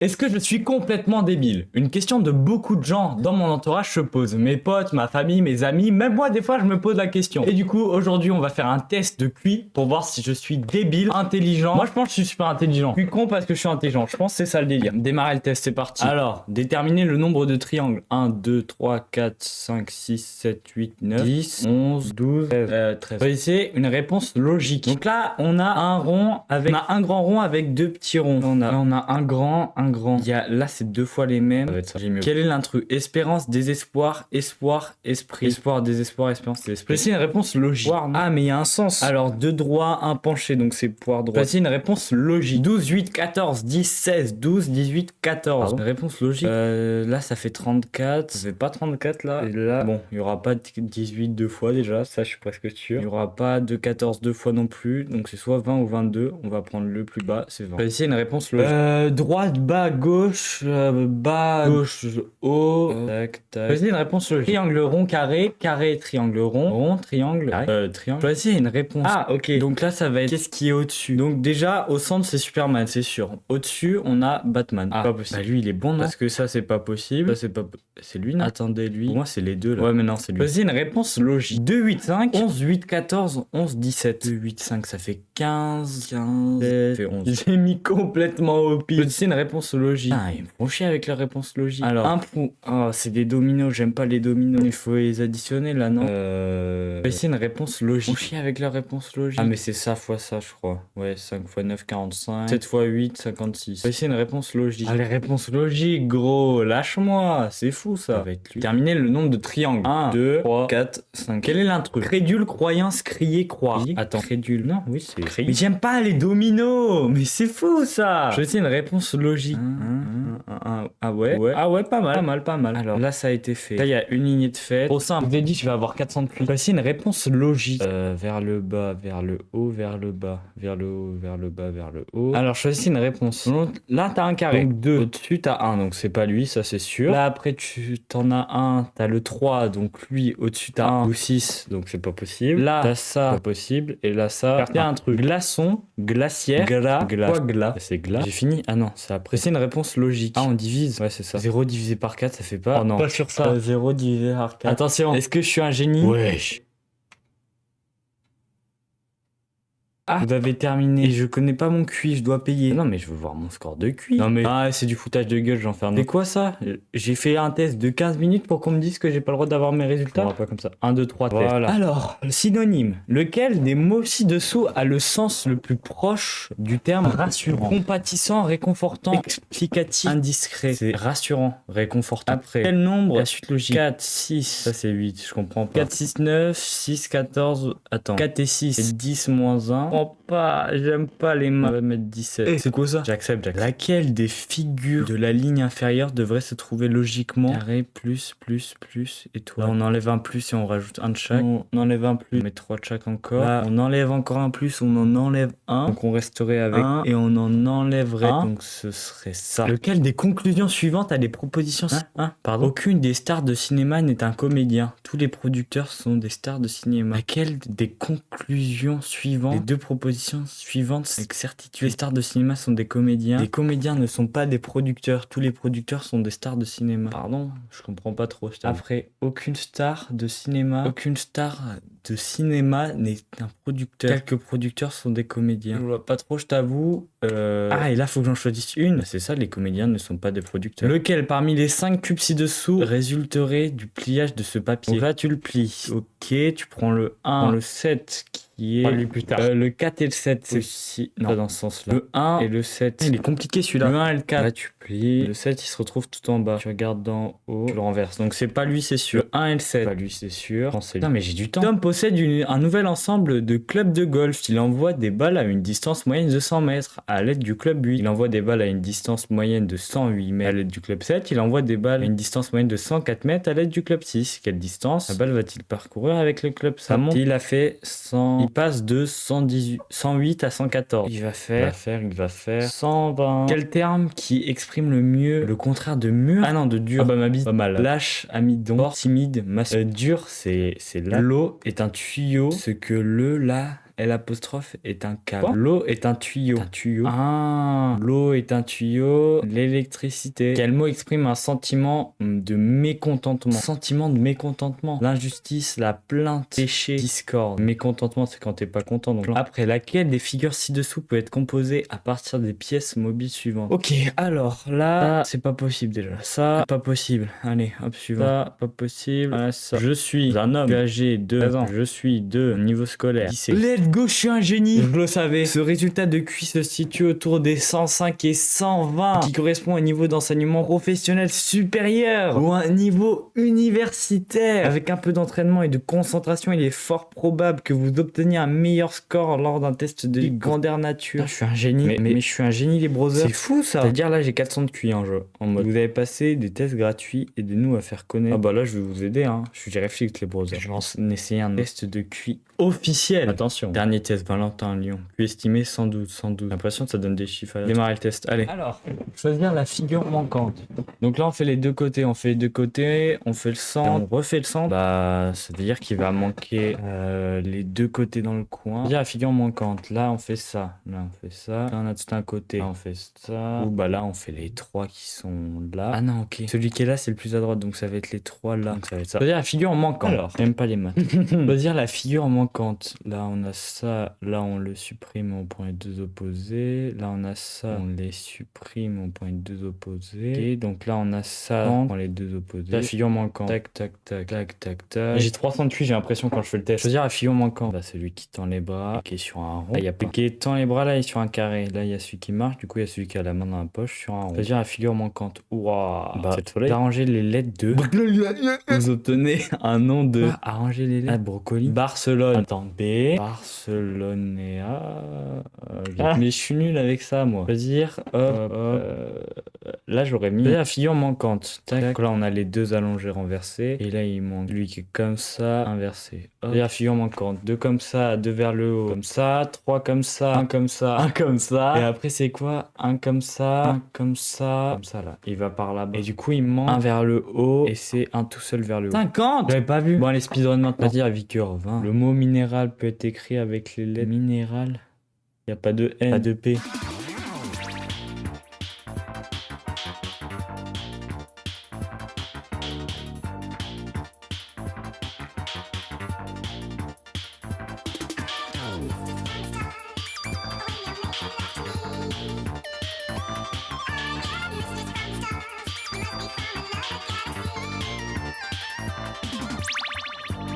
Est-ce que je suis complètement débile? Une question de beaucoup de gens dans mon entourage se pose. Mes potes, ma famille, mes amis, même moi des fois je me pose la question. Et du coup aujourd'hui on va faire un test de QI pour voir si je suis débile, intelligent. Moi je pense que je suis super intelligent. Je suis con parce que je suis intelligent. Je pense que c'est ça le délire. Démarrer le test, c'est parti. Alors, déterminer le nombre de triangles. 1, 2, 3, 4, 5, 6, 7, 8, 9, 10, 11, 12, 13. Choisissez une réponse logique. Donc là on a un rond avec... On a un grand rond avec deux petits ronds. Là, on a un grand, un grand. Là, c'est deux fois les mêmes. Ça va être ça. J'ai mieux. Quel est l'intrus? Espérance, désespoir, espoir, esprit. Espoir, désespoir, espérance, désespoir. Voici une réponse logique. Ah, mais il y a un sens. Alors, deux droits, un penché, donc c'est poire droit. Voici une réponse logique. 12, 8, 14, 10, 16, 12, 18, 14. Une réponse logique. Là, ça fait 34. Ça fait pas 34 là. Et là, bon, il y aura pas de 18 deux fois déjà. Ça, je suis presque sûr. Il y aura pas de 14 deux fois non plus. Donc, c'est soit 20 ou 22. On va prendre le plus bas, c'est 20. Voici une réponse logique. Droite, bas, gauche, bas, gauche, haut, tac, tac. Choisis une réponse logique. Triangle rond, carré, carré, triangle rond, rond, triangle, carré, triangle. Choisis une réponse. Ah, ok. Donc là, ça va être qu'est-ce qui est au-dessus. Donc déjà, au centre, c'est Superman, c'est sûr. Au-dessus, on a Batman. Ah, pas possible. Bah lui, il est bon, non? Parce que ça, c'est pas possible. Ça, c'est pas... C'est lui, non? Attendez, lui. Pour moi, c'est les deux, là. Ouais, mais non, c'est lui. Choisis une réponse logique. 2, 8, 5, 11, 8, 14, 11, 17. 2, 8, 5, ça fait 15, 15, 16, ça fait 11. J'ai mis complètement au pire. C'est une réponse logique. Ah, ils me font chier avec la réponse logique. Alors, un pou... Oh, c'est des dominos, j'aime pas les dominos. Il faut les additionner, là, non? C'est une réponse logique. Ils me font chier avec la réponse logique. Ah, mais c'est ça fois ça, je crois. Ouais, 5 fois 9, 45. 7 fois 8, 56. C'est une réponse logique. Ah, les réponses logiques, gros. Lâche-moi. C'est fou, ça. Ça va être lui. Terminer le nombre de triangles. 1, 2, 3, 4, 5. Quel est l'intrus? Crédule, croyance, crier, croire. Attends, crédule. Non, oui, c'est crédule. Mais j'aime pas les dominos. Mais c'est fou, ça. Je sais une réponse logique. Ah ouais. Ah ouais, pas mal. Pas mal, pas mal. Alors là, ça a été fait. Là, il y a une lignée de fait. Trop simple. Je vous ai dit, je vais avoir 400 de plus. Voici une réponse logique. Vers le bas, vers le haut, vers le bas, vers le haut, vers le bas, vers le haut. Alors, choisis une réponse. Là, t'as un carré. Donc 2. Au-dessus, t'as 1. Donc c'est pas lui, ça c'est sûr. Là, après, tu t'en as un. T'as le 3. Donc lui, au-dessus, t'as 1 ou 6. Donc c'est pas possible. Là, t'as ça. Pas possible. Et là, ça. Il y a un truc. Glaçon, glacière, quoi glas. C'est glas. J'ai fini. Ah non, c'est après. C'est une réponse logique. Ah, on divise. Ouais, c'est ça. 0 divisé par 4, ça fait pas. Oh non. Pas sur ça. 0 divisé par 4. Attention. Est-ce que je suis un génie? Wesh. Ah, vous avez terminé. Et je connais pas mon QI, je dois payer. Non, mais je veux voir mon score de QI. Non, mais. Ah, c'est du foutage de gueule, j'en fais un autre. C'est quoi ça? J'ai fait un test de 15 minutes pour qu'on me dise que j'ai pas le droit d'avoir mes résultats. On va pas comme ça. 1, 2, 3, voilà. Test. Alors, le synonyme. Lequel des mots ci-dessous a le sens le plus proche du terme rassurant? Compatissant, réconfortant, explicatif, indiscret. C'est rassurant, réconfortant. Après, quel nombre? La suite logique. 4, 6. Ça, c'est 8, je comprends pas. 4, 6, 9, 6, 14. Attends. 4 et 6, c'est 10 moins 1. J'aime pas les mains. On va mettre 17. Eh, c'est quoi ça? J'accepte. Laquelle des figures de la ligne inférieure devrait se trouver logiquement? Carré, plus, étoile. Là, on enlève un plus et on rajoute un de chaque. On enlève un plus, on met 3 de chaque encore. Là, on enlève encore un plus, on en enlève un. Donc on resterait avec 1 et on en enlèverait un. Donc ce serait ça. Lequel des conclusions suivantes a des propositions? Pardon? Aucune des stars de cinéma n'est un comédien. Tous les producteurs sont des stars de cinéma. Laquelle des conclusions suivantes, les deux propositions suivantes avec certitude? Les stars de cinéma sont des comédiens. Les comédiens ne sont pas des producteurs. Tous les producteurs sont des stars de cinéma. Pardon, je comprends pas trop. Après, aucune star de cinéma n'est un producteur. Quelques producteurs sont des comédiens. Je vois pas trop, je t'avoue. Ah, et là, faut que j'en choisisse une. C'est ça, les comédiens ne sont pas des producteurs. Lequel parmi les 5 cubes ci-dessous résulterait du pliage de ce papier? Donc là, tu le plies. Ok, tu prends le 1, prends le 7 qui est... plus tard. Le 4 et le 7, c'est aussi... Non, pas dans ce sens-là. Le 1 et le 7. Il est compliqué celui-là. Le 1 et le 4. Là, tu plies. Le 7, il se retrouve tout en bas. Tu regardes d'en haut, tu le renverses. Donc c'est pas lui, c'est sûr. Le 1 et le 7. Pas lui, c'est sûr. Putain, mais j'ai du temps. Tom possède un nouvel ensemble de clubs de golf. Il envoie des balles à une distance moyenne de 100 mètres à l'aide du club 8. Il envoie des balles à une distance moyenne de 108 mètres à l'aide du club 7. Il envoie des balles à une distance moyenne de 104 mètres à l'aide du club 6. Quelle distance la balle va-t-il parcourir avec le club 7? Il a fait 100... Il passe de 108 à 114. Il va faire 120. Quel terme qui exprime le mieux le contraire de mûr? Ah non, de dur. Ah bah ma bise. Pas mal. Lâche, amidon, fort, timide, dur, c'est là. L'eau est un tuyau. Ce que le là L' est un câble. L'eau est un tuyau. Un tuyau. Ah, l'eau est un tuyau. L'électricité. Quel mot exprime un sentiment de mécontentement? Sentiment de mécontentement. L'injustice, la plainte, péché, discorde. Mécontentement, c'est quand t'es pas content. Donc après, laquelle des figures ci-dessous peut être composée à partir des pièces mobiles suivantes? Ok, alors là, c'est pas possible déjà. Ça, pas possible. Allez, hop, suivant. Ça, pas possible. Ah, ça. Je suis un homme âgé de 13 ans. Je suis de niveau scolaire. Lycée. Let's go, je suis un génie. Je le savais. Ce résultat de QI se situe autour des 105 et 120, qui correspond à un niveau d'enseignement professionnel supérieur ou à un niveau universitaire. Avec un peu d'entraînement et de concentration, il est fort probable que vous obteniez un meilleur score lors d'un test de grandeur nature. Je suis un génie. Mais je suis un génie, les brothers. C'est fou ça. C'est-à-dire là, j'ai 400 de QI en jeu. En mode, vous avez passé des tests gratuits, aidez-nous à faire connaître. Ah bah là, je vais vous aider, hein. Je suis réflexe, les brothers. Je vais en essayer un test de QI officiel. Attention. Dernier test, Valentin Lyon. QI estimé 112, 112. J'ai l'impression que ça donne des chiffres. Démarrer le test. Allez. Alors, choisir la figure manquante. Donc là, on fait les deux côtés. On fait les deux côtés. On fait le centre. On refait le centre. Bah, ça veut dire qu'il va manquer les deux côtés dans le coin. C'est-à-dire la figure manquante. Là, on fait ça. Là, on fait ça. Là, on a tout un côté. Là, on fait ça. Ou bah là, on fait les trois qui sont là. Ah non, ok. Celui qui est là, c'est le plus à droite. Donc ça va être les trois là. Donc ça va être ça. C'est-à-dire la figure manquante. Alors, j'aime pas les maths. Choisir la figure manquante. Là, on a ça. Là, on le supprime. On prend les deux opposés. Là, on a ça. On les supprime. On prend les deux opposés. Ok. Donc là, on a ça. On prend les deux opposés. La figure manquante. Tac, tac, tac, tac, tac, tac. J'ai 308, j'ai l'impression quand je fais le test. Choisir la figure manquante. Bah, celui qui tend les bras, qui est sur un rond. Là, il y a pas. Qui tend les bras, là, il est sur un carré. Là, il y a celui qui marche. Du coup, il y a celui qui a la main dans la poche sur un rond. Choisir la figure manquante. Ouah. Bah, cette fois-là, arranger les lettres de. Vous obtenez un nom de. Arranger les lettres. Ah, brocoli. Barcelone. Attends, B. Barcelonea. Mais je suis nul avec ça, moi. Choisir. Là, j'aurais mis la figure manquante. Tac. Là, on a les deux allongés renversés. Et là, il manque lui qui est comme ça, inversé. La figure manquante. Deux comme ça, deux vers le haut. Comme ça, trois comme ça, un comme ça, un comme ça. Et après, c'est quoi? Un comme ça, un comme ça. Comme ça, là. Il va par là-bas. Et du coup, il manque un vers le haut. Et c'est un tout seul vers le haut. 50! J'avais pas vu. Bon, allez, speedrun maintenant. Vas-y, à Vicur, 20. Le mot minéral peut être écrit avec les lettres minéral. Il n'y a pas de N, pas de P.